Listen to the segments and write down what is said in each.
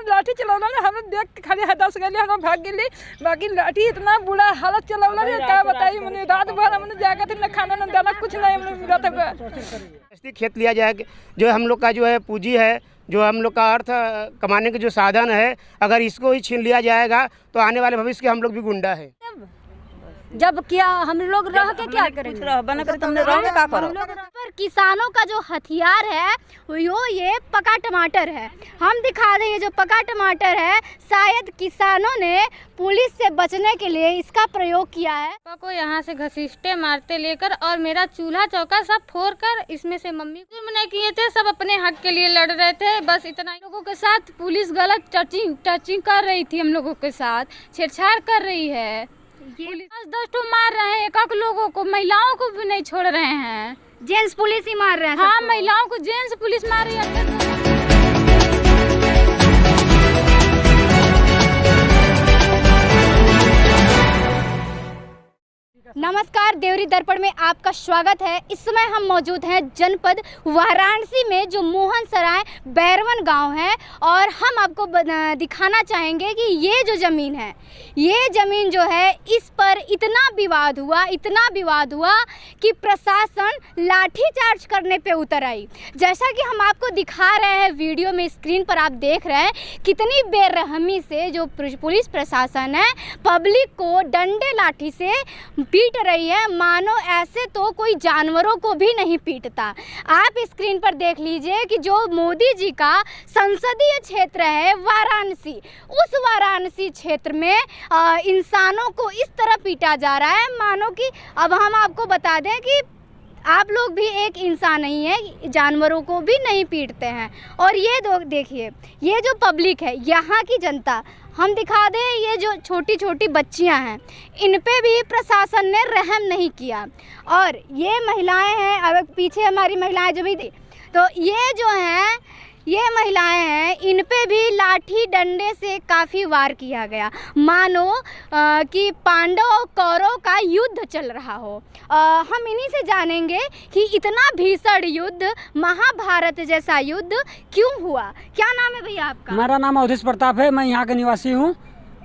लाठी चलौला ने हम देख के खाली हदस गए हम भाग गए। बाकी लाठी इतना बुरा हालत चलौला ने क्या बताई। मैंने रात भर हमने जाकर थे, न खाना न दाना कुछ नहीं हमने मिला था। खेत लिया जाए जो हम लोग का जो है पूंजी है, जो हम लोग का अर्थ कमाने के जो साधन है, अगर इसको ही छीन लिया जाएगा तो आने वाले भविष्य के हम लोग भी गुंडा है। जब क्या हम लोग रह के क्या करेंगे? पर किसानों का जो हथियार है वो ये पका टमाटर है। हम दिखा दें, ये जो पका टमाटर है शायद किसानों ने पुलिस से बचने के लिए इसका प्रयोग किया है। पापा को यहाँ से घसीटते मारते लेकर और मेरा चूल्हा चौका सब फोड़ कर, इसमें से मम्मी जुर्म नहीं किए थे, सब अपने हक के लिए लड़ रहे थे। बस इतना ही। लोगों के साथ पुलिस गलत टचिंग कर रही थी, हम लोगों के साथ छेड़छाड़ कर रही है। 10 तो मार रहे हैं, एक लोगों को, महिलाओं को भी नहीं छोड़ रहे हैं। जेंट्स पुलिस ही मार रहे हैं। हाँ, महिलाओं को जेंट्स पुलिस मार रही है। नमस्कार, देवरी दर्पण में आपका स्वागत है। इस समय हम मौजूद हैं जनपद वाराणसी में, जो मोहन सराय बैरवन गांव है, और हम आपको दिखाना चाहेंगे कि ये जो ज़मीन है, ये ज़मीन जो है, इस पर इतना विवाद हुआ कि प्रशासन लाठीचार्ज करने पे उतर आई। जैसा कि हम आपको दिखा रहे हैं वीडियो में, स्क्रीन पर आप देख रहे हैं कितनी बेरहमी से जो पुलिस प्रशासन है पब्लिक को डंडे लाठी से पीट रही है, मानो ऐसे तो कोई जानवरों को भी नहीं पीटता। आप स्क्रीन पर देख लीजिए कि जो मोदी जी का संसदीय क्षेत्र है वाराणसी, उस वाराणसी क्षेत्र में इंसानों को इस तरह पीटा जा रहा है मानो कि, अब हम आपको बता दें कि आप लोग भी एक इंसान नहीं है, जानवरों को भी नहीं पीटते हैं। और ये देखिए, ये जो पब्लिक है, यहाँ की जनता, हम दिखा दें, ये जो छोटी छोटी बच्चियां हैं, इन पे भी प्रशासन ने रहम नहीं किया। और ये महिलाएं हैं, अब पीछे हमारी महिलाएं जो भी थी, तो ये जो हैं, ये महिलाएं हैं, इन पे भी लाठी डंडे से काफ़ी वार किया गया, मानो कि पांडव और कौरव का युद्ध चल रहा हो। हम इन्हीं से जानेंगे कि इतना भीषण युद्ध, महाभारत जैसा युद्ध क्यों हुआ। क्या नाम है भैया आपका? मेरा नाम अवधेश प्रताप है, मैं यहाँ का निवासी हूँ।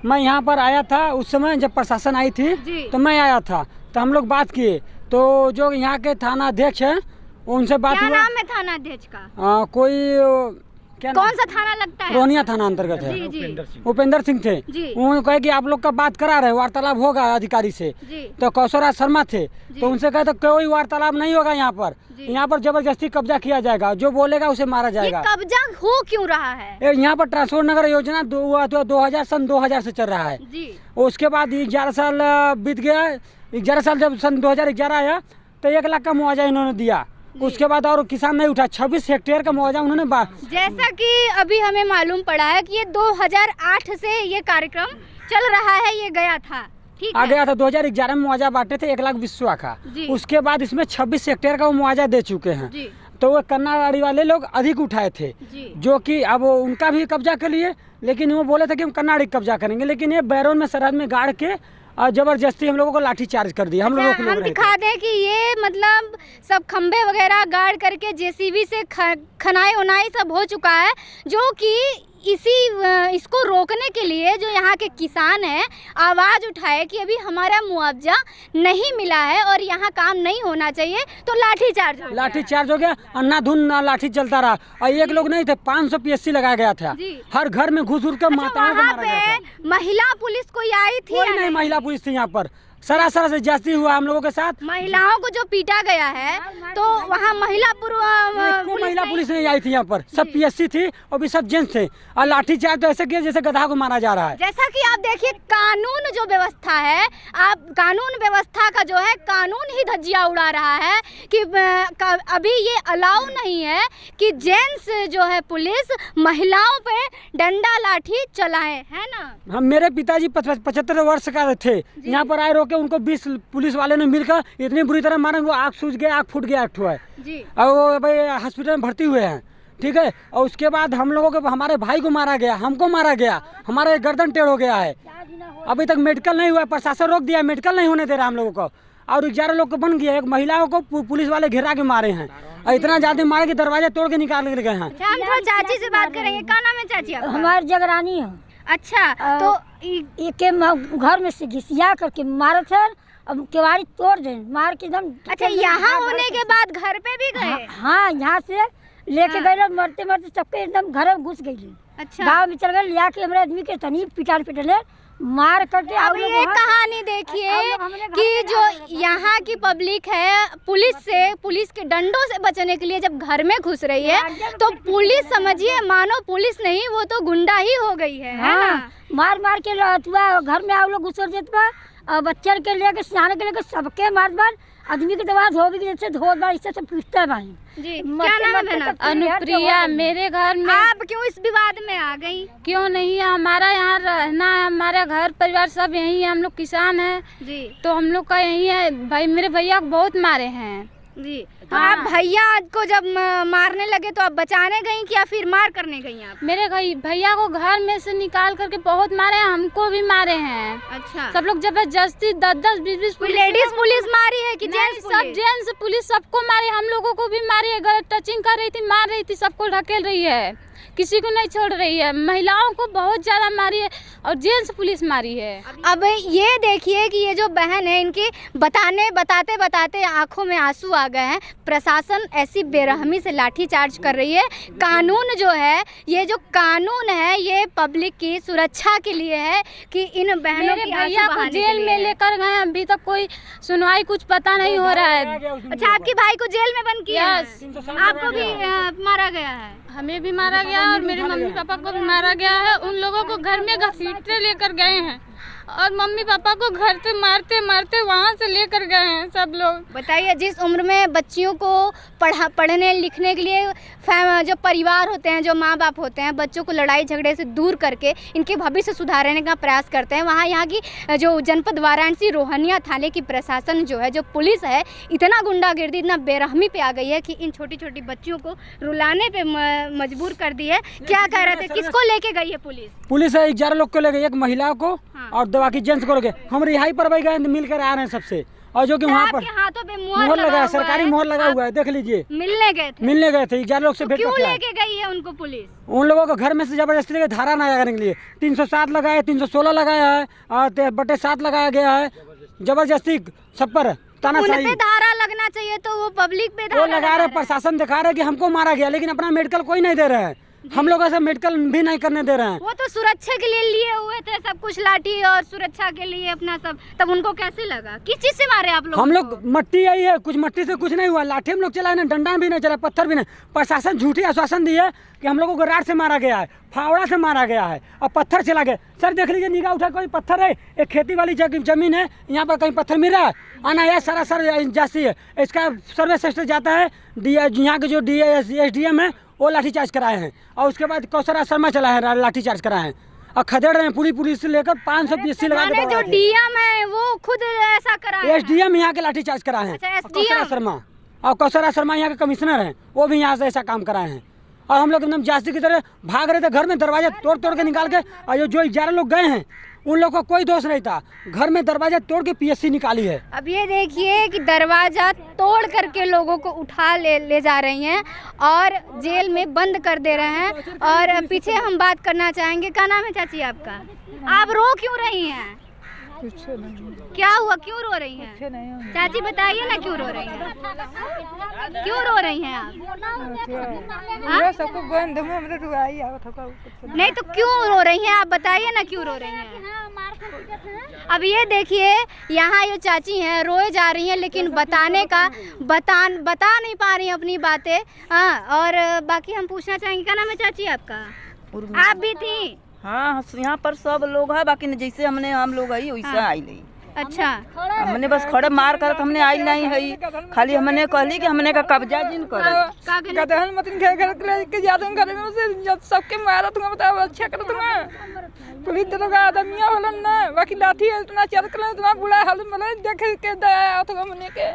मैं यहाँ पर आया था उस समय जब प्रशासन आई थी, तो मैं आया था, तो हम लोग बात किए, तो जो यहाँ के थाना अध्यक्ष हैं उनसे बात हुआ। क्या नाम है थाना अध्यक्ष का? कोई क्या कौन सा थाना लगता है? रोहनिया थाना अंतर्गत है। उपेंद्र सिंह थे। उन्होंने कहा कि आप लोग का बात करा रहे, वार्तालाप होगा अधिकारी से। तो कौशराज शर्मा थे, तो उनसे कहे तो कोई वार्तालाप नहीं होगा यहाँ पर। यहाँ पर जबरदस्ती कब्जा किया जाएगा, जो बोलेगा उसे मारा जाएगा। ये कब्जा हो क्यों रहा है? यहाँ पर ट्रांसपोर्ट नगर योजना 2000 से चल रहा है। उसके बाद 11 साल बीत गया। 11 साल जब सन 2011 आया तो 1 लाख का मुआवजा इन्होंने दिया। उसके बाद और किसान नहीं उठा, 26 हेक्टेयर का मुआवजा उन्होंने जैसा कि अभी हमें मालूम पड़ा है कि ये 2008 से ये कार्यक्रम चल रहा है, ये गया था, ठीक है? गया था 2011 में मुआवजा बांटे थे 1,20,000 का। उसके बाद इसमें 26 हेक्टेयर का वो मुआवजा दे चुके हैं। तो वो कन्नावाड़ी वाले लोग अधिक उठाए थे, जो कि अब उनका भी कब्जा कर लिए, लेकिन वो बोले थे कि हम कन्नाड़ी कब्जा करेंगे, लेकिन ये बैरवन में सरहद में गाड़ के और जबरदस्ती हम लोगों को लाठी चार्ज कर दिया। हम दिखा दें कि ये मतलब सब खंभे वगैरह गाड़ करके जेसीबी से खनाई उनाई सब हो चुका है, जो कि इसको रोकने के लिए जो यहाँ के किसान हैं आवाज़ उठाए कि अभी हमारा मुआवजा नहीं मिला है और यहाँ काम नहीं होना चाहिए, तो लाठीचार्ज हो गया। अन्नाधुन लाठी चलता रहा, और एक लोग नहीं थे, 500 PSC लगाया गया था। हर घर में घुस कर माताओं को मारा गया था। महिला पुलिस कोई आई थी? कोई नहीं महिला पुलिस थी यहाँ पर। सरासर से जाती हुआ हम लोगों के साथ। महिलाओं को जो पीटा गया है, तो वहाँ महिला पुलिस नहीं आई थी यहाँ पर। सब PSC थी और भी सब जेंट्स थे, और लाठी चार्ज तो ऐसे किया जैसे गधा को मारा जा रहा है। जैसा कि आप देखिए, कानून जो व्यवस्था है, आप कानून व्यवस्था का जो है कानून ही धज्जियां उड़ा रहा है कि अभी ये अलाउ नहीं है कि जेंट्स जो है पुलिस महिलाओं पे डंडा लाठी चलाए, है ना? हम, मेरे पिताजी 75 वर्ष का थे, यहाँ पर आए रोके, उनको 20 पुलिस वाले ने मिलकर इतनी बुरी तरह मारे, वो आँख सूज गया, आँख फूट गया, एक ठो है, और वो भाई हॉस्पिटल में भर्ती हुए हैं, ठीक है। और उसके बाद हम लोगों को, हमारे भाई को मारा गया, हमको मारा गया, हमारा गर्दन टेढ़ हो गया है। अभी तक मेडिकल नहीं हुआ, प्रशासन रोक दिया, मेडिकल नहीं होने दे रहा हम लोगों को। और 11 लोग को बन गया। एक महिलाओं को पुलिस वाले घेरा के मारे हैं और इतना ज्यादा मारे कि दरवाजा तोड़ के निकाल के गए हैं। अच्छा, हम थोड़ा चाची से बात करेंगे। क्या नाम है चाची आपका? हमारी जगरानी है। अच्छा, तो के घर में से घिसिया करके मारे थे, अब केवाड़ी तोड़ दे मार के एकदम। अच्छा, यहाँ होने के बाद घर पे भी गए? हाँ, यहाँ से लेके गए, मरते मरते सबके एकदम घर में घुस गई। अच्छा, गाँव में चल गए, लिया के हमारे आदमी के तनी पिटले मार करके। अब ये कहानी देखिए कि जो यहाँ की पब्लिक है, पुलिस के डंडों से बचने के लिए जब घर में घुस रही है तो पुलिस समझिए मानो पुलिस नहीं, वो तो गुंडा ही हो गई है ना? मार मार के घर में आप लोग घुस जाते, बच्चे के लेके सियाने के लेके सबके मार आदमी की दवा धोबी की जैसे धो बार इससे सब पूछता है भाई जी। क्या नाम है बहना? अनुप्रिया। मेरे घर में आप क्यों इस विवाद में आ गई? क्यों नहीं, हमारा यहाँ रहना है, हमारा घर परिवार सब यही है, हम लोग किसान हैं जी, तो हम लोग का यही है। भाई मेरे भैया को बहुत मारे हैं जी। तो आप भैया को जब मारने लगे तो आप बचाने गई कि या फिर मार करने गई आप? मेरे भैया को घर में से निकाल करके बहुत मारे हैं, हमको भी मारे हैं। अच्छा, सब लोग जबरदस्ती 10-10, 20-20 लेडीज पुलिस मारी है कि जेंट्स? सब जेंट्स पुलिस सबको मारी, हम लोगों को भी मारी है। गलत टचिंग कर रही थी, मार रही थी, सबको ढकेल रही है, किसी को नहीं छोड़ रही है। महिलाओं को बहुत ज्यादा मारी है और जेंट्स पुलिस मारी है। अब ये देखिए कि ये जो बहन है, इनकी बताते बताते आंखों में आंसू आ गए हैं। प्रशासन ऐसी बेरहमी से लाठीचार्ज कर रही है। कानून जो है, ये जो कानून है ये पब्लिक की सुरक्षा के लिए है कि इन बहनों की भैया को जेल में लेकर गए, अभी तक कोई सुनवाई कुछ पता नहीं हो रहा है। अच्छा, आपके भाई को जेल में बंद किया है? आपको भी मारा गया है? हमें भी मारा गया और मेरे मम्मी पापा को भी मारा गया है। उन लोगों को घर में घसीटते लेकर गए हैं और मम्मी पापा को घर से मारते मारते वहाँ से लेकर गए हैं सब लोग। बताइए, जिस उम्र में बच्चियों को पढ़ने लिखने के लिए जो परिवार होते हैं, जो माँ बाप होते हैं, बच्चों को लड़ाई झगड़े से दूर करके इनके भविष्य सुधारने का प्रयास करते हैं, वहाँ यहाँ की जो जनपद वाराणसी रोहनिया थाने की प्रशासन जो है, जो पुलिस है, इतना गुंडागिर्दी, इतना बेरहमी पे आ गई है कि इन छोटी छोटी बच्चियों को रुलाने पे मजबूर कर दी है। क्या कह रहे थे, किसको लेके गई है पुलिस? पुलिस है 11 लोग को ले गई, एक महिला को और बाकी जेंट्स को ले गए। हम रिहाई पर भाई गए, मिलकर आ रहे हैं सबसे, और जो कि वहाँ पर हाथों पे मोहर लगा है, सरकारी मोहर लगा हुआ है, देख लीजिए। मिलने गए थे 11 लोग से भेंट क्यों लेके गई है उनको पुलिस? उन लोगों को घर में से जबरदस्ती लेके धारा नया करने के लिए 307 लगाया, 316 लगाया है और 7 लगाया गया है, जबरदस्ती सब पर तानाशाही। धारा लगना चाहिए तो वो पब्लिक पे वो लगा रहे, प्रशासन दिखा रहे कि हमको मारा गया, लेकिन अपना मेडिकल कोई नहीं दे रहे हैं, हम लोग ऐसा मेडिकल भी नहीं करने दे रहे हैं। वो तो सुरक्षा के लिए लिए हुए थे सब कुछ, लाठी और सुरक्षा के लिए अपना सब, तब उनको कैसे लगा? किस चीज से मारे आप लोग? हम लोग मट्टी आई है, कुछ मट्टी से कुछ नहीं हुआ, लाठी हम लोग चलाए ना, डंडा भी नहीं चला, पत्थर भी नहीं। प्रशासन झूठी आश्वासन दी है कि हम लोगों को राड से मारा गया है, फावड़ा से मारा गया है और पत्थर चला गया। सर देख लीजिए, निगाह उठा, कोई पत्थर है, एक खेती वाली जमीन है, यहाँ पर कहीं पत्थर मिल रहा है, आना यह सारा सर जाती है। इसका सर्वे सिस्टर जाता है, यहाँ के जो SDM है वो लाठीचार्ज कराए हैं, और उसके बाद कौशरा शर्मा चला है लाठीचार्ज कराए हैं, और खदेड़ रहे हैं पूरी पुलिस से लेकर 500 PSC लगा के। जो DM है वो खुद ऐसा कराया? SDM यहाँ के लाठीचार्ज कराए हैं, कौशरा शर्मा, और कौशरा शर्मा यहाँ के कमिश्नर हैं, वो भी यहाँ से ऐसा काम कराए हैं। और हम लोग एकदम जास्ती की तरह भाग रहे थे, घर में दरवाजा तोड़ के निकाल के, और जो 11 लोग गए हैं उन लोगों का कोई दोष नहीं था, घर में दरवाजा तोड़ के PSC निकाली है। अब ये देखिए कि दरवाजा तोड़ करके लोगों को उठा ले जा रही हैं और जेल में बंद कर दे रहे हैं। और पीछे हम बात करना चाहेंगे। क्या नाम है चाची आपका? आप रो क्यों रही हैं? क्या हुआ, क्यों रो रही हैं? चाची बताइए ना, क्यों रो रही हैं? क्यों रो रही हैं आप? नहीं तो क्यों रो रही हैं आप, बताइए ना क्यों रो रही हैं? अब ये देखिए, यहाँ ये चाची हैं, रोए जा रही हैं, लेकिन बता नहीं पा रही हैं अपनी बातें। हाँ, और बाकी हम पूछना चाहेंगे। क्या नाम है चाची आपका? आप भी थी? हाँ, यहाँ पर सब लोग है, बाकी जैसे हम लोग आई वैसे आई नहीं। अच्छा, हमने बस खड़े मार कर हमने आई नहीं है, खाली हमने कहली कि हमने का कब्जा जिन कर सबके मारा तुम बताओ, अच्छा करो तुम पुलिस दरोगा आदमिया होलन ना, बाकी लाठी इतना चल कर इतना बुरा हाल मतलब देख के दया तो हमने के,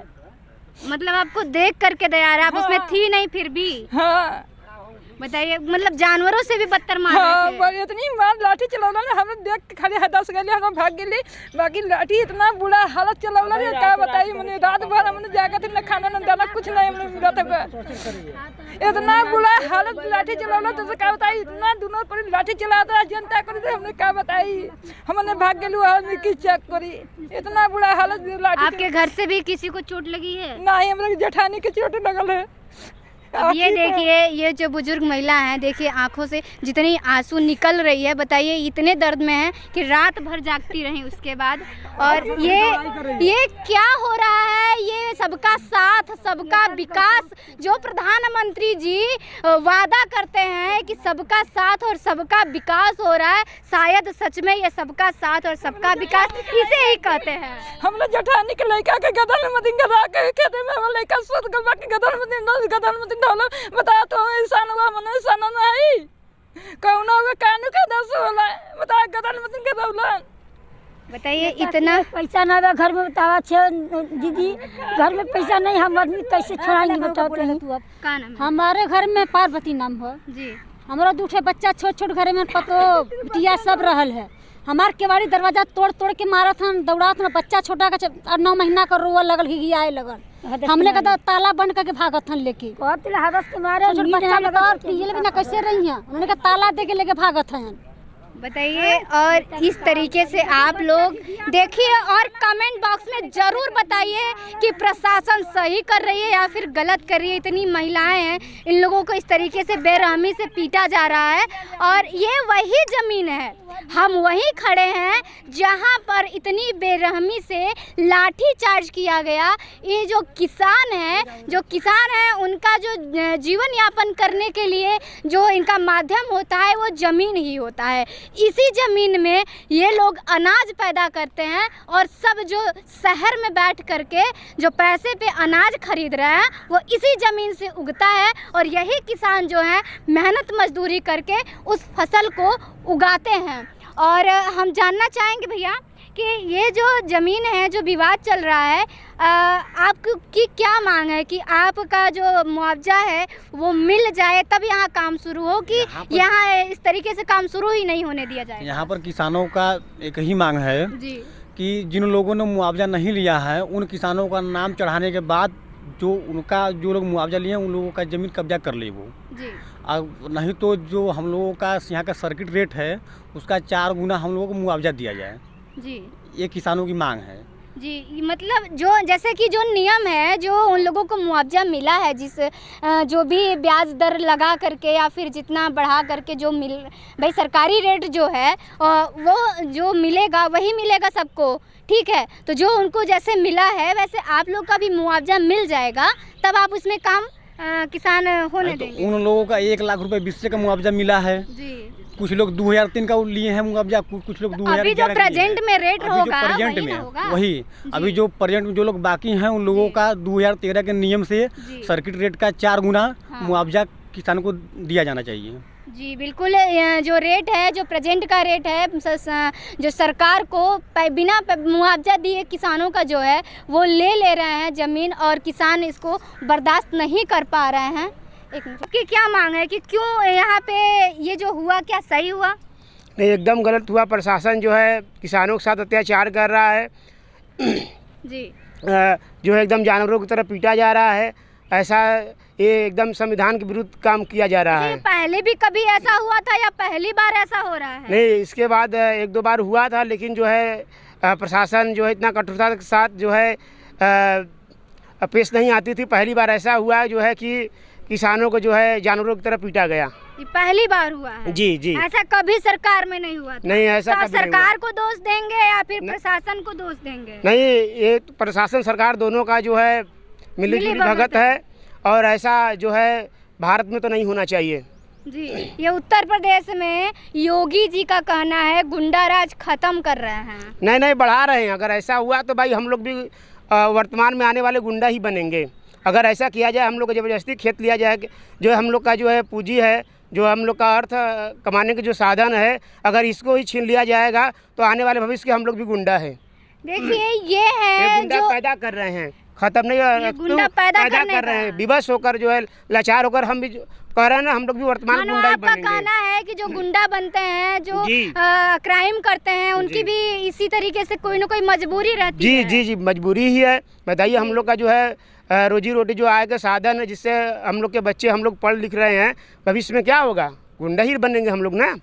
मतलब आपको देख करके दया, आप उसमें थी नहीं फिर भी? हाँ, बताइए, मतलब जानवरों से भी बदतर मार हाँ रहे थे। बड़ी इतनी मार लाठी चलौला ना, हम देख के खाली हदस गए, हम भाग गए। बाकी लाठी इतना बुरा हालत चलौला रे, क्या बताइए। मैंने रात भर हमने जाके थे, न खाना न दाना कुछ नहीं हमने मिला था। इतना बुरा हालत लाठी चलौला तो क्या बताइए। इतना दोनों पर लाठी चलाता है जनता करी, हमने क्या बताई। हमने भाग गए आदमी की चेक करी, इतना बुरा हालत लाठी। आपके घर से भी किसी को चोट लगी है? नहीं, हम लोग जेठानी के चोट लगल है। अब ये देखिए, ये जो बुजुर्ग महिला हैं, देखिए आंखों से जितनी आंसू निकल रही है। बताइए इतने दर्द में है कि रात भर जागती रहीं उसके बाद। और ये क्या हो रहा है? ये सबका साथ सबका विकास जो प्रधानमंत्री जी वादा करते हैं कि सबका साथ और सबका विकास हो रहा है, शायद सच में ये सबका साथ और सबका विकास इसे ही कहते हैं। हम लोग जेठानी के लड़का के गदन में दिन गदा के खेते में हम लड़का सोच के बाकी गदन में दिन ढोलो बता तो इंसान हुआ मन इंसान नहीं कौनो के कानू के दस होला बता गदन में दिन के दौला। बताइए इतना पैसा ना बा घर में, बतावा छे दीदी घर में पैसा नहीं, हम आदमी कैसे छोड़ाएंगे बताओ तो। का नाम है? हमारे घर में पार्वती नाम है जी। हमारा दूठे बच्चा छोट छोट घर में पतो बिटिया सब रहल है। हमार केवाड़ी दरवाजा तोड़ तोड़ के मारा था, दौड़ा था। बच्चा छोटा का 9 महीना का रोवा लगल, हिगियाए लगल। हमने का ताला बंद करके भागत हन लेके। हदस के मारे बच्चा लगा पियल बिना कैसे रही हैं, उन्होंने का ताला दे के लेके भागत हैं। बताइए, और इस तरीके से आप लोग देखिए और कमेंट बॉक्स में ज़रूर बताइए कि प्रशासन सही कर रही है या फिर गलत कर रही है। इतनी महिलाएं हैं, इन लोगों को इस तरीके से बेरहमी से पीटा जा रहा है। और ये वही ज़मीन है, हम वहीं खड़े हैं जहां पर इतनी बेरहमी से लाठी चार्ज किया गया। ये जो किसान है उनका जो जीवन यापन करने के लिए जो इनका माध्यम होता है वो ज़मीन ही होता है। इसी ज़मीन में ये लोग अनाज पैदा करते हैं और सब जो शहर में बैठ करके जो पैसे पे अनाज खरीद रहे हैं वो इसी ज़मीन से उगता है। और यही किसान जो है मेहनत मजदूरी करके उस फसल को उगाते हैं। और हम जानना चाहेंगे भैया कि ये जो ज़मीन है, जो विवाद चल रहा है, आपकी क्या मांग है कि आपका जो मुआवजा है वो मिल जाए तब यहाँ काम शुरू हो, कि यहाँ इस तरीके से काम शुरू ही नहीं होने दिया जाए? यहाँ पर किसानों का एक ही मांग है जी कि जिन लोगों ने मुआवजा नहीं लिया है उन किसानों का नाम चढ़ाने के बाद जो लोग मुआवजा लिए उन लोगों का ज़मीन कब्जा कर ले वो जी। नहीं तो जो हम लोगों का यहाँ का सर्किट रेट है उसका 4 गुना हम लोगों को मुआवजा दिया जाए जी। ये किसानों की मांग है जी। मतलब जो जैसे कि जो नियम है, जो उन लोगों को मुआवजा मिला है, जो भी ब्याज दर लगा करके या फिर जितना बढ़ा करके जो भाई सरकारी रेट जो है वो जो मिलेगा वही मिलेगा सबको, ठीक है। तो जो उनको जैसे मिला है वैसे आप लोग का भी मुआवजा मिल जाएगा, तब आप उसमें काम किसान होने देंगे। उन लोगों का 1 लाख रुपए विश्व का मुआवजा मिला है जी। कुछ लोग 2003 का लिए हैं मुआवजा, कुछ लोग 2011 अभी जो प्रेजेंट में रेट होगा वही अभी जो प्रेजेंट में जो लोग बाकी हैं उन लोगों का 2013 के नियम से सर्किट रेट का 4 गुना मुआवजा किसान को दिया जाना चाहिए। जी बिल्कुल। जो रेट है, जो प्रेजेंट का रेट है, जो सरकार को बिना मुआवजा दिए किसानों का जो है वो ले रहे हैं ज़मीन, और किसान इसको बर्दाश्त नहीं कर पा रहे हैं। एक मिनट, कि क्या मांग है कि क्यों यहाँ पे ये जो हुआ, क्या सही हुआ? नहीं, एकदम गलत हुआ। प्रशासन जो है किसानों के साथ अत्याचार कर रहा है जी। जो है एकदम जानवरों की तरह पीटा जा रहा है। ऐसा ये एकदम संविधान के विरुद्ध काम किया जा रहा है। पहले भी कभी ऐसा हुआ था या पहली बार ऐसा हो रहा है? नहीं, इसके बाद 1-2 बार हुआ था, लेकिन जो है प्रशासन जो है इतना कठोरता के साथ जो है पेश नहीं आती थी। पहली बार ऐसा हुआ जो है कि किसानों को जो है जानवरों की तरह पीटा गया। पहली बार हुआ है? जी जी। ऐसा कभी सरकार में नहीं हुआ था? नहीं, ऐसा तो कभी सरकार को दोष देंगे या फिर प्रशासन को दोष देंगे? नहीं, ये प्रशासन सरकार दोनों का जो है मिली भगत है, और ऐसा जो है भारत में तो नहीं होना चाहिए जी। ये उत्तर प्रदेश में योगी जी का कहना है गुंडा राज खत्म कर रहे हैं। नहीं, बढ़ा रहे हैं। अगर ऐसा हुआ तो भाई हम लोग भी वर्तमान में आने वाले गुंडा ही बनेंगे। अगर ऐसा किया जाए, हम लोग को ज़बरदस्ती खेत लिया जाए, जो हम लोग का जो है पूंजी है, जो हम लोग का अर्थ कमाने के जो साधन है, अगर इसको ही छीन लिया जाएगा तो आने वाले भविष्य के हम लोग भी गुंडा है। देखिए ये है गुंडा जो पैदा कर रहे हैं, खत्म नहीं, गुंडा पैदा कर रहे हैं। विवश होकर जो है लाचार होकर हम भी कह रहे हैं ना, हम लोग भी वर्तमान मानो गुंडा ही आपका बनेंगे। कहना है कि जो गुंडा बनते हैं, जो जी। क्राइम करते हैं, उनकी भी इसी तरीके से कोई ना कोई मजबूरी रहती जी है। जी जी, मजबूरी ही है। बताइए, हम लोग का जो है रोजी रोटी जो आय का साधन है, जिससे हम लोग के बच्चे, हम लोग पढ़ लिख रहे हैं, भविष्य में क्या होगा? गुंडा ही बनेंगे हम लोग ना।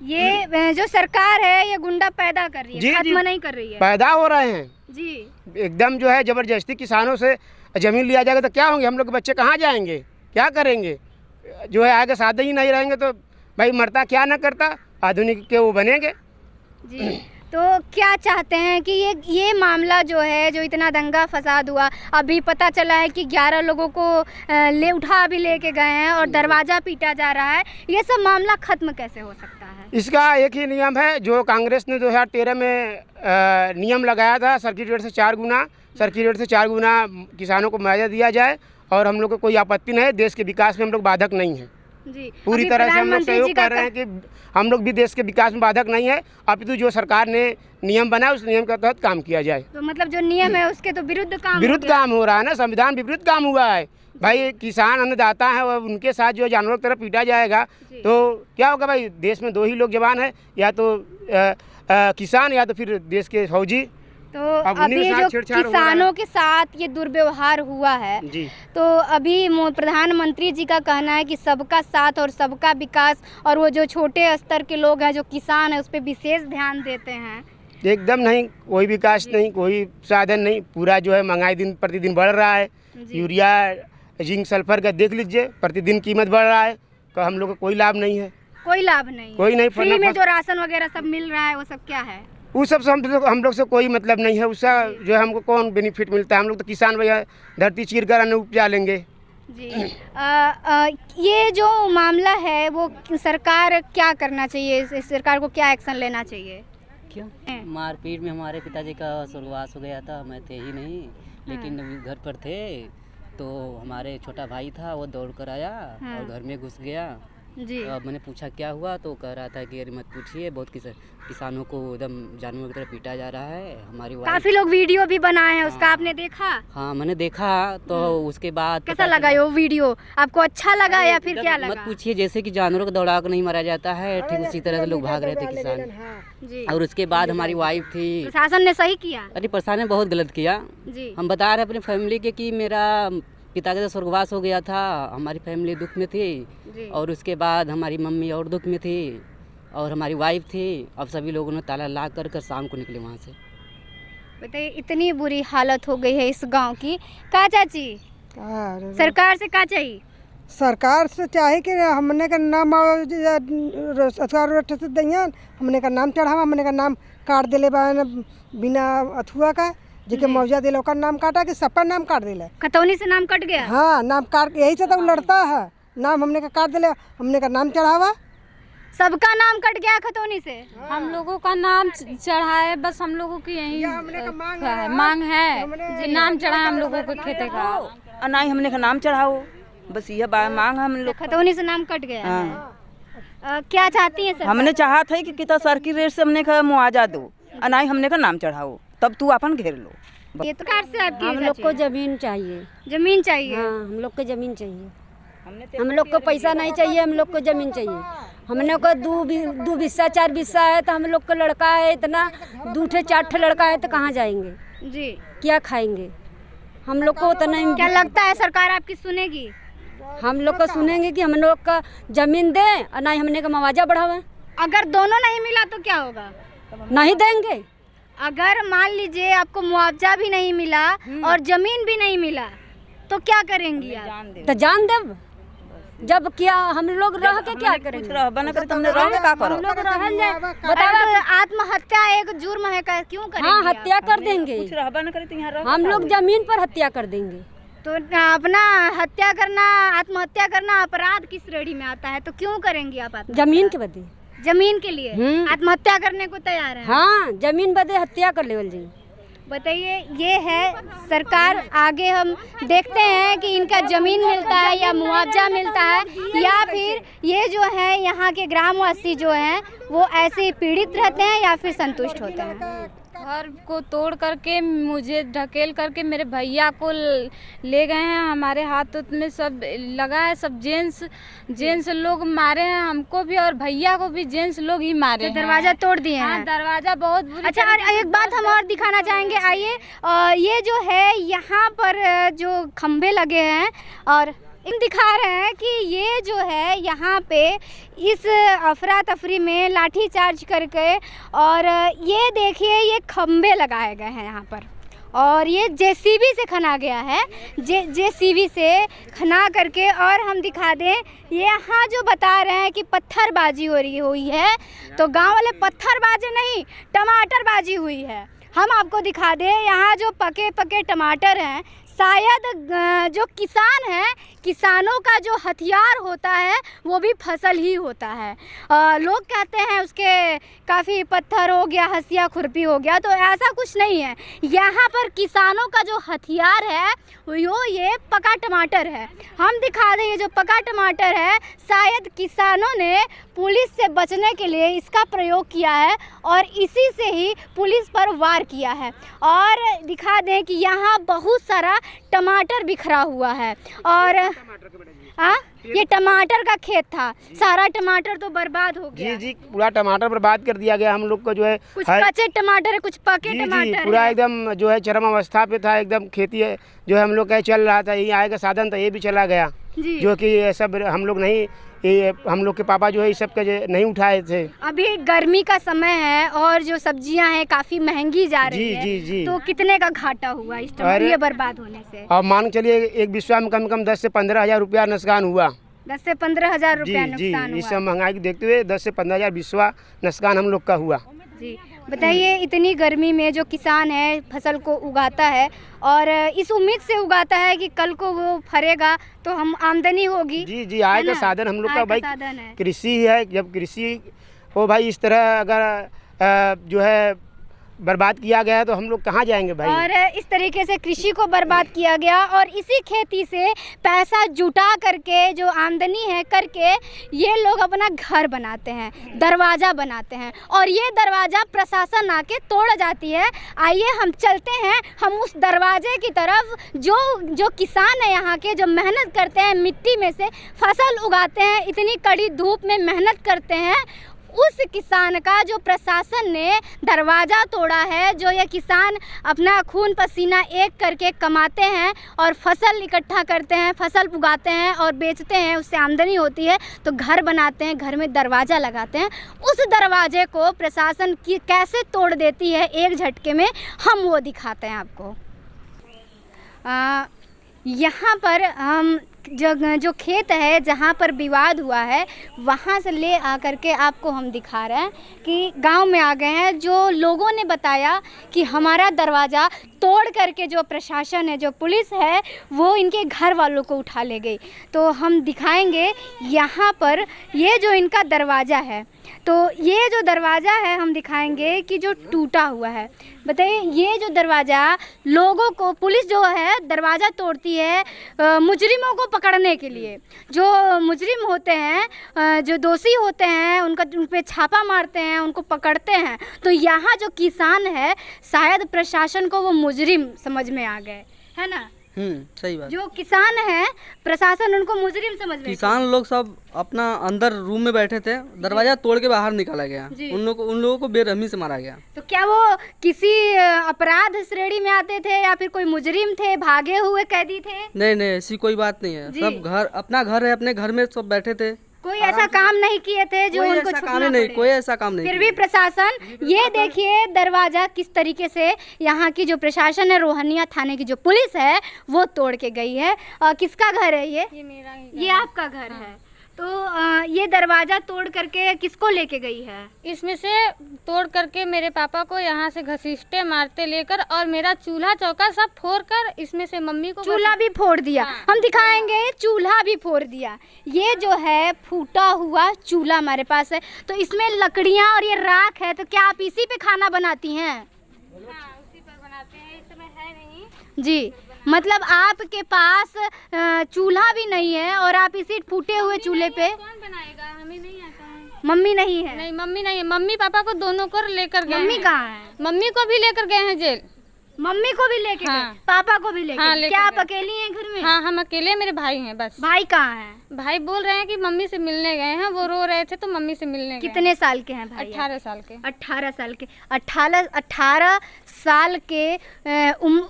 ये जो सरकार है ये गुंडा पैदा कर रही जी, है, जी। खत्म नहीं कर रही है। पैदा हो रहे हैं जी, एकदम जो है जबरदस्ती। किसानों से ज़मीन लिया जाएगा तो क्या होंगे? हम लोग के बच्चे कहाँ जाएंगे, क्या करेंगे? जो है आगे साधन ही नहीं रहेंगे तो भाई मरता क्या ना करता, आधुनिक के वो बनेंगे। जी। तो क्या चाहते हैं कि ये मामला जो है, जो इतना दंगा फसाद हुआ, अभी पता चला है कि 11 लोगों को अभी लेके गए हैं और दरवाज़ा पीटा जा रहा है, ये सब मामला खत्म कैसे हो सकता है? इसका एक ही नियम है जो कांग्रेस ने 2013 में नियम लगाया था, सर्किट रेट से 4 गुना, सर्किट रेट से 4 गुना किसानों को मुआवजा दिया जाए, और हम लोग को कोई आपत्ति नहीं है। देश के विकास में हम लोग बाधक नहीं है। जी, पूरी तरह से हम लोग सहयोग कर रहे हैं कि हम लोग भी देश के विकास में बाधक नहीं है, अपितु जो सरकार ने नियम बनाया उस नियम के तहत काम किया जाए। तो मतलब जो नियम है उसके तो विरुद्ध काम हो रहा है ना, संविधान विपरीत काम हुआ है भाई। किसान अन्नदाता है और उनके साथ जो जानवरों की तरफ पीटा जाएगा तो क्या होगा भाई? देश में 2 ही लोग जवान है, या तो किसान या तो फिर देश के फौजी। तो अभी जो किसानों के साथ ये दुर्व्यवहार हुआ है जी, तो अभी प्रधानमंत्री जी का कहना है कि सबका साथ और सबका विकास, और वो जो छोटे स्तर के लोग हैं, जो किसान है, उस पर विशेष ध्यान देते हैं। एकदम नहीं, कोई विकास नहीं, कोई साधन नहीं। पूरा जो है महंगाई दिन प्रतिदिन बढ़ रहा है। यूरिया, जिंक, सल्फर का देख लीजिए, प्रतिदिन कीमत बढ़ रहा है, तो हम लोग को कोई लाभ नहीं है। कोई लाभ नहीं, कोई नहीं। फ्री में जो राशन वगैरह सब मिल रहा है वो सब क्या है? उस सब से हम लोग से कोई मतलब नहीं है। उसका जो है हमको कौन बेनिफिट मिलता है? हम लोग तो किसान भैया धरती चीर कर अन्न उपजा लेंगे। जी। ये जो मामला है वो सरकार क्या करना चाहिए? इस सरकार को क्या एक्शन लेना चाहिए? क्यों मारपीट में हमारे पिताजी का स्वर्गवास हो गया था, मैं थे ही नहीं, लेकिन घर पर थे तो हमारे छोटा भाई था, वो दौड़ कर आया और घर में घुस गया। जी। तो अब मैंने पूछा क्या हुआ, तो कह रहा था कि अरे मत पूछिए, बहुत किसानों को एकदम जानवरों की तरह पीटा जा रहा है। हमारी काफी लोग वीडियो भी बनाए हैं उसका, आपने देखा? हाँ मैंने देखा। तो उसके बाद कैसा लगा ये वीडियो? आपको अच्छा लगा या फिर क्या लगा? मत पूछिए, जैसे कि जानवरों को दौड़ा कर नहीं मारा जाता है, ठीक उसी तरह से लोग भाग रहे थे किसान। जी। और उसके बाद हमारी वाइफ थी। प्रशासन ने सही किया? अरे प्रशासन ने बहुत गलत किया। जी। हम बता रहे अपनी फैमिली के कि मेरा पिता का स्वर्गवास हो गया था, हमारी फैमिली दुख में थी, और उसके बाद हमारी मम्मी और दुख में थी, और हमारी वाइफ थी। अब सभी लोगों ने ताला ला कर शाम को निकले वहाँ से। बताइए, इतनी बुरी हालत हो गई है इस गांव की। का चाची, सरकार से का चाहिए? सरकार से चाहे कि हमने का नाम से दैया, हमने का नाम चढ़ावा, हमने का नाम काट दिले बिना अथुआ का, जिके मुआवजा दिले ओकर नाम काटा कि सबका नाम काट दिले। खतौनी से नाम कट गया? हाँ, नाम काट, यही से तो लड़ता है। नाम हमने का काट दिले, हमने का नाम चढ़ावा, सबका नाम कट गया खतौनी से। हम लोगों का नाम चढ़ाए, बस हम लोगों की यही मांग है कि नाम चढ़ाए हम लोगों के खेते का, अनाई हमने का नाम चढ़ाओ, बस यह मांग हम लोग। खतौनी से नाम कट गया है। क्या चाहती है सरकार? हमने चाहा था कि कितना सर्किट रेट से हमने का मुआवजा दो, अनाई हमने का नाम चढ़ाओ, तब तू अपन घेर लो। ये तो कार से आपकी हम लोग को जमीन चाहिए। जमीन चाहिए? हाँ, हम लोग को जमीन चाहिए। हम लोग को पैसा नहीं चाहिए, हम लोग को जमीन चाहिए। हमने को 2 बिस्सा 4 बिस्सा है, तो हम लोग का लड़का है इतना, 2 4 लड़का है, तो कहाँ जाएंगे जी? क्या खाएंगे? हम लोग को उतना। क्या लगता है सरकार आपकी सुनेगी? हम लोग का सुनेंगे कि हम लोग का जमीन दे और ना ही हमने का मुआवजा बढ़ावे। अगर दोनों नहीं मिला तो क्या होगा? नहीं देंगे। अगर मान लीजिए आपको मुआवजा भी नहीं मिला और जमीन भी नहीं मिला तो क्या करेंगी आप? तो जान देव। जब क्या हम लोग रह के क्या करेंगे? बताओ, आत्महत्या एक जुर्म है, क्यों करेंगे? हाँ, हत्या कर देंगे। हम लोग जमीन पर हत्या कर देंगे। तो अपना हत्या करना, आत्महत्या करना अपराध किस श्रेणी में आता है? तो क्यों करेंगी आप आत्महत्या? जमीन के बदे। जमीन के लिए आत्महत्या करने को तैयार है? हाँ, जमीन बदे हत्या कर लेवल जी। बताइए, ये है सरकार। आगे हम देखते हैं कि इनका जमीन मिलता है या मुआवजा मिलता है, या फिर ये जो है यहाँ के ग्रामवासी जो हैं वो ऐसे ही पीड़ित रहते हैं या फिर संतुष्ट होते हैं। घर को तोड़ करके मुझे ढकेल करके मेरे भैया को ले गए हैं। हमारे हाथ में सब लगा है, सब जेंट्स लोग मारे हैं हमको भी और भैया को भी जेंट्स लोग ही मारे हैं। दरवाजा तोड़ दिए हैं। हाँ, दरवाजा बहुत बुरी। अच्छा, और एक बात हम और दिखाना चाहेंगे, आइए। ये जो है यहाँ पर जो खंभे लगे हैं और इन दिखा रहे हैं कि ये जो है यहाँ पे इस अफरा तफरी में लाठी चार्ज करके, और ये देखिए ये खंभे लगाए गए हैं यहाँ पर, और ये जेसीबी से खना गया है, जेसीबी से खना करके। और हम दिखा दें, ये यहाँ जो बता रहे हैं कि पत्थरबाजी हुई है, तो गांव वाले पत्थरबाजी नहीं, टमाटरबाजी हुई है। हम आपको दिखा दें, यहाँ जो पके पके टमाटर हैं, शायद जो किसान हैं, किसानों का जो हथियार होता है वो भी फसल ही होता है। लोग कहते हैं उसके काफ़ी पत्थर हो गया, हंसिया खुरपी हो गया, तो ऐसा कुछ नहीं है। यहाँ पर किसानों का जो हथियार है वो ये पका टमाटर है। हम दिखा दें, ये जो पका टमाटर है शायद किसानों ने पुलिस से बचने के लिए इसका प्रयोग किया है और इसी से ही पुलिस पर वार किया है। और दिखा दें कि यहाँ बहुत सारा टमाटर बिखरा हुआ है, और ये टमाटर का खेत था, सारा टमाटर तो बर्बाद हो गया। जी, पूरा टमाटर बर्बाद कर दिया गया। हम लोग को जो है कुछ कच्चे टमाटर है, कुछ पके टमाटर पूरा एकदम जो है चरम अवस्था पे था, एकदम खेती है जो है हम लोग का चल रहा था, यही आएगा साधन था, ये भी चला गया। जो कि ये सब हम लोग नहीं, ये हम लोग के पापा जो है इस सब के नहीं उठाए थे। अभी गर्मी का समय है और जो सब्जियां हैं काफी महंगी जा रही है। जी। तो कितने का घाटा हुआ इस टमाटर बर्बाद होने से? और मान चलिए एक बिस्वा में कम से कम 10 से 15 हज़ार रुपया नुकसान हुआ। 10 से 15 हज़ार रुपया नुकसान हुआ। इस सब महंगाई को देखते हुए 10 से 15 हज़ार बिस्वा नुकसान हम लोग का हुआ। जी, बताइए, इतनी गर्मी में जो किसान है फसल को उगाता है और इस उम्मीद से उगाता है कि कल को वो फरेगा तो हम आमदनी होगी। जी, आय का साधन हम लोग का भाई कृषि है। जब कृषि हो भाई इस तरह अगर जो है बर्बाद किया गया तो हम लोग कहाँ जाएंगे भाई। और इस तरीके से कृषि को बर्बाद किया गया और इसी खेती से पैसा जुटा करके जो आमदनी है करके ये लोग अपना घर बनाते हैं, दरवाज़ा बनाते हैं, और ये दरवाज़ा प्रशासन आके तोड़ जाती है। आइए हम चलते हैं, हम उस दरवाजे की तरफ। जो किसान है यहाँ के, जो मेहनत करते हैं, मिट्टी में से फसल उगाते हैं, इतनी कड़ी धूप में मेहनत करते हैं, उस किसान का जो प्रशासन ने दरवाज़ा तोड़ा है, जो ये किसान अपना खून पसीना एक करके कमाते हैं और फसल इकट्ठा करते हैं, फसल उगाते हैं और बेचते हैं, उससे आमदनी होती है, तो घर बनाते हैं, घर में दरवाज़ा लगाते हैं। उस दरवाजे को प्रशासन की कैसे तोड़ देती है एक झटके में, हम वो दिखाते हैं आपको। यहाँ पर हम जो खेत है जहाँ पर विवाद हुआ है वहाँ से ले आकर के आपको हम दिखा रहे हैं कि गांव में आ गए हैं। जो लोगों ने बताया कि हमारा दरवाज़ा तोड़ करके जो प्रशासन है, जो पुलिस है, वो इनके घर वालों को उठा ले गई। तो हम दिखाएंगे यहाँ पर ये जो इनका दरवाज़ा है, तो ये जो दरवाज़ा है हम दिखाएंगे कि जो टूटा हुआ है। बताइए, ये जो दरवाज़ा लोगों को, पुलिस जो है दरवाज़ा तोड़ती है मुजरिमों को पकड़ने के लिए। जो मुजरिम होते हैं, जो दोषी होते हैं, उन पे छापा मारते हैं, उनको पकड़ते हैं। तो यहाँ जो किसान है शायद प्रशासन को वो मुजरिम समझ में आ गए, है ना? सही बात। जो किसान है प्रशासन उनको मुजरिम समझ में। किसान लोग सब अपना अंदर रूम में बैठे थे, दरवाजा तोड़ के बाहर निकाला गया, उन लोगों को बेरहमी से मारा गया। तो क्या वो किसी अपराध श्रेणी में आते थे या फिर कोई मुजरिम थे, भागे हुए कैदी थे? नहीं, ऐसी कोई बात नहीं है। सब घर, अपना घर है, अपने घर में सब बैठे थे। कोई ऐसा काम नहीं किए थे जो उनको छुपना पड़े। कोई ऐसा काम नहीं। फिर भी प्रशासन, ये देखिए दरवाजा किस तरीके से यहाँ की जो प्रशासन है, रोहनिया थाने की जो पुलिस है, वो तोड़ के गई है। किसका घर है ये? मेरा ही घर। ये आपका घर है। तो ये दरवाज़ा तोड़ करके किसको लेके गई है? इसमें से तोड़ करके मेरे पापा को यहाँ से घसीटते मारते लेकर, और मेरा चूल्हा चौका सब फोड़ कर इसमें से मम्मी को चूल्हा भी फोड़ दिया। हाँ। हम दिखाएंगे, चूल्हा भी फोड़ दिया। ये जो है फूटा हुआ चूल्हा हमारे पास है, तो इसमें लकड़ियाँ और ये राख है। तो क्या आप इसी पे खाना बनाती हैं? हाँ, उसी पर बनाते हैं। इस समय है नहीं जी, मतलब आपके पास चूल्हा भी नहीं है और आप इसी फूटे हुए चूल्हे पे? कौन बनाएगा, हमें नहीं आता है। मम्मी नहीं है? नहीं मम्मी नहीं है, मम्मी पापा को दोनों को लेकर गए। मम्मी कहाँ है? मम्मी को भी लेकर गए हैं जेल। मम्मी को भी लेके हाँ। गए, पापा को भी लेके हाँ, गए। क्या आप अकेली हैं घर में? हाँ हम अकेले, मेरे भाई हैं बस। भाई कहाँ हैं? भाई बोल रहे हैं कि मम्मी से मिलने गए हैं, वो रो रहे थे तो मम्मी से मिलने गए। कितने साल के हैं भाई? 18 साल के। 18 साल के। 18 साल के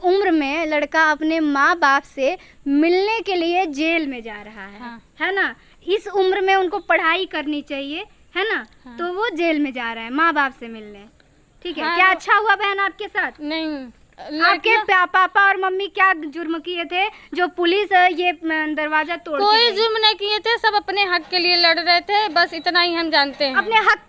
उम्र में लड़का अपने माँ बाप से मिलने के लिए जेल में जा रहा है। हाँ। है ना? इस उम्र में उनको पढ़ाई करनी चाहिए, है ना? हाँ। तो वो जेल में जा रहे हैं माँ बाप से मिलने। ठीक है। हाँ, क्या अच्छा हुआ बहन आपके साथ? नहीं, आपके पापा और मम्मी क्या जुर्म किए थे जो पुलिस ये दरवाजा तोड़? कोई जुर्म नहीं किए थे, सब अपने हक के लिए लड़ रहे थे, बस इतना ही हम जानते हैं। अपने हक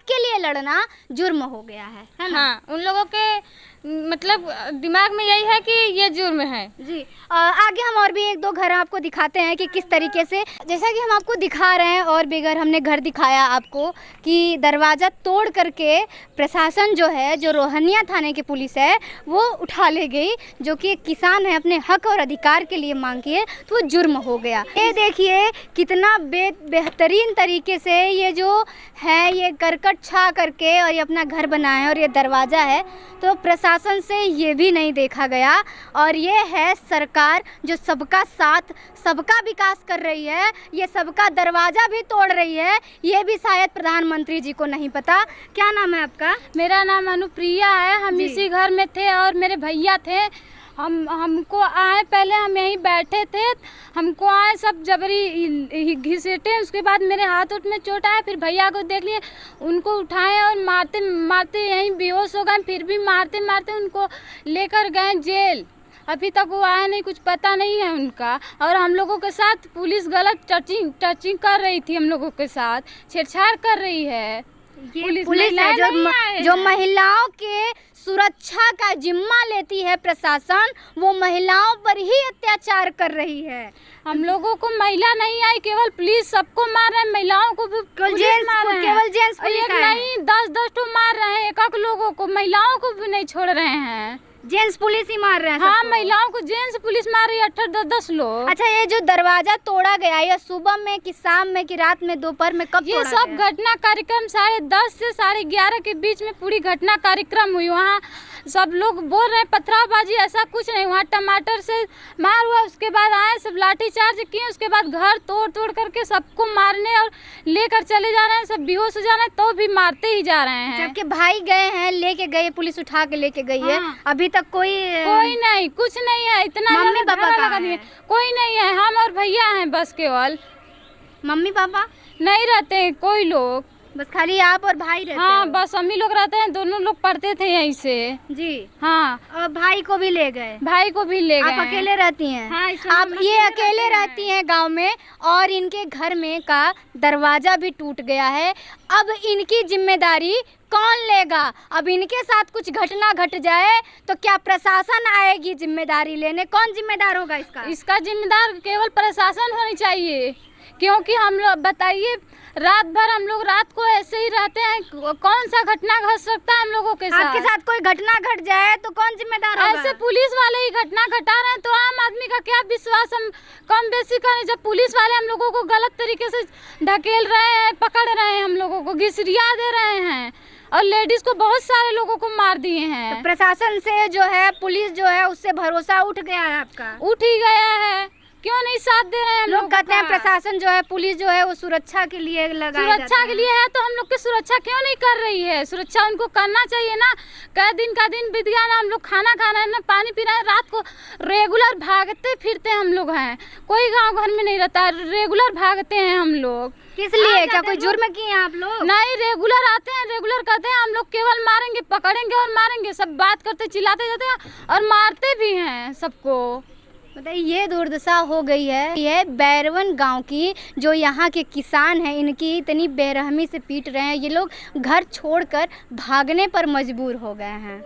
के लिए लड़ना जुर्म हो गया है ना? हाँ, उन लोगों के मतलब दिमाग में यही है कि ये जुर्म है। जी आगे हम और भी एक दो घर आपको दिखाते हैं कि किस तरीके से, जैसा कि हम आपको दिखा रहे हैं और भी घर हमने घर दिखाया आपको कि दरवाज़ा तोड़ करके प्रशासन जो है, जो रोहनिया थाने की पुलिस है, वो उठा ले गई, जो कि एक किसान है अपने हक और अधिकार के लिए मांग किए, तो वो जुर्म हो गया। ये देखिए कितना बेहतरीन तरीके से ये जो है ये करकट छा करके और ये अपना घर बनाया है और ये दरवाज़ा है, तो प्रशासन से ये भी नहीं देखा गया। और ये है सरकार जो सबका साथ, सबका विकास कर रही है, ये सबका दरवाज़ा भी तोड़ रही है, ये भी शायद प्रधानमंत्री जी को नहीं पता। क्या नाम है आपका? मेरा नाम अनुप्रिया है। हम इसी घर में थे और मेरे भैया थे। हमको आए, पहले हम यहीं बैठे थे, हमको आए सब जबरी घिसेटे, उसके बाद मेरे हाथ उठ में चोट आया, फिर भैया को देख लिए, उनको उठाए और मारते मारते यहीं बेहोश हो गए, फिर भी मारते मारते उनको लेकर गए जेल। अभी तक वो आया नहीं, कुछ पता नहीं है उनका। और हम लोगों के साथ पुलिस गलत टचिंग कर रही थी, हम लोगों के साथ छेड़छाड़ कर रही है। पुलिस है जो महिलाओं के सुरक्षा का जिम्मा लेती है प्रशासन, वो महिलाओं पर ही अत्याचार कर रही है। हम लोगों को महिला नहीं आई, केवल पुलिस सबको मार रहे हैं, महिलाओं को भी केवल जेंट्स पुलिस नहीं, 10-10 तो मार रहे हैं एक लोगों को, महिलाओं को भी नहीं छोड़ रहे हैं। जेंट्स पुलिस ही मार रहे हैं? हाँ, महिलाओं को जेंट्स पुलिस मार रही है, 8-10 लोग। अच्छा, ये जो दरवाजा तोड़ा गया, ये सुबह में कि शाम में कि रात में, दोपहर में, कब ये सब घटना कार्यक्रम 10:30 से 11:30 के बीच में पूरी घटना कार्यक्रम हुई। वहाँ सब लोग बोल रहे हैं पथरावबाजी, ऐसा कुछ नहीं। वहाँ टमाटर से मार हुआ, उसके बाद आए सब लाठीचार्ज किए, उसके बाद घर तोड़ करके सबको मारने और लेकर चले जा रहे हैं, सब बेहोश हो जा रहे हैं, तो भी मारते ही जा रहे हैं। जबकि भाई गए हैं, लेके गए, पुलिस उठा के लेके गई है। अभी तक कोई नहीं, कुछ नहीं है। इतना मम्मी पापा लगा दिए, कोई नहीं है, हम और भैया हैं बस, केवल। मम्मी पापा नहीं रहते हैं कोई लोग, बस खाली आप और भाई रहते? हाँ, बस हम ही लोग रहते हैं, दोनों लोग पढ़ते थे यहीं से। जी हाँ। और भाई को भी ले गए? भाई को भी ले गए। आप अकेले रहती हैं? हाँ, आप ये अकेले रहती हैं गांव में, और इनके घर में का दरवाजा भी टूट गया है। अब इनकी जिम्मेदारी कौन लेगा? अब इनके साथ कुछ घटना घट जाए तो क्या प्रशासन आएगी जिम्मेदारी लेने? कौन जिम्मेदार होगा इसका? इसका जिम्मेदार केवल प्रशासन होनी चाहिए, क्योंकि हम लोग बताइए, रात भर हम लोग रात को ऐसे ही रहते हैं, कौन सा घटना घट सकता है हम लोगों के साथ? आपके साथ कोई घटना घट जाए तो कौन जिम्मेदार होगा? ऐसे पुलिस वाले ही घटना घटा रहे हैं, तो आम आदमी का क्या विश्वास हम कम बेसी करें, जब पुलिस वाले हम लोगों को गलत तरीके से ढकेल रहे हैं, पकड़ रहे हैं, हम लोगों को घिसरिया दे रहे हैं, और लेडीज को बहुत सारे लोगों को मार दिए हैं। तो प्रशासन से जो है, पुलिस जो है, उससे भरोसा उठ गया है आपका? उठ ही गया है, क्यों नहीं साथ दे रहे हैं? लोग कहते हैं प्रशासन जो है, पुलिस जो है, वो सुरक्षा के लिए सुरक्षा के लिए है, तो हम लोग की सुरक्षा क्यों नहीं कर रही है? सुरक्षा उनको करना चाहिए ना। कई दिन का दिन बीत गया ना, हम लोग खाना खा रहे हैं ना, पानी पी रहे हैं, रात को रेगुलर भागते फिरते हम लोग हैं, कोई गाँव घर में नहीं रहता, रेगुलर भागते हैं हम लोग। किस लिए? क्या कोई जुर्म किए हैं आप लोग? नहीं, रेगुलर आते हैं, रेगुलर करते हैं, हम लोग केवल मारेंगे, पकड़ेंगे और मारेंगे, सब बात करते चिल्लाते जाते हैं और मारते भी हैं सबको। बताइए, ये दुर्दशा हो गई है। ये बैरवन गांव की, जो यहाँ के किसान हैं, इनकी इतनी बेरहमी से पीट रहे हैं, ये लोग घर छोड़कर भागने पर मजबूर हो गए हैं।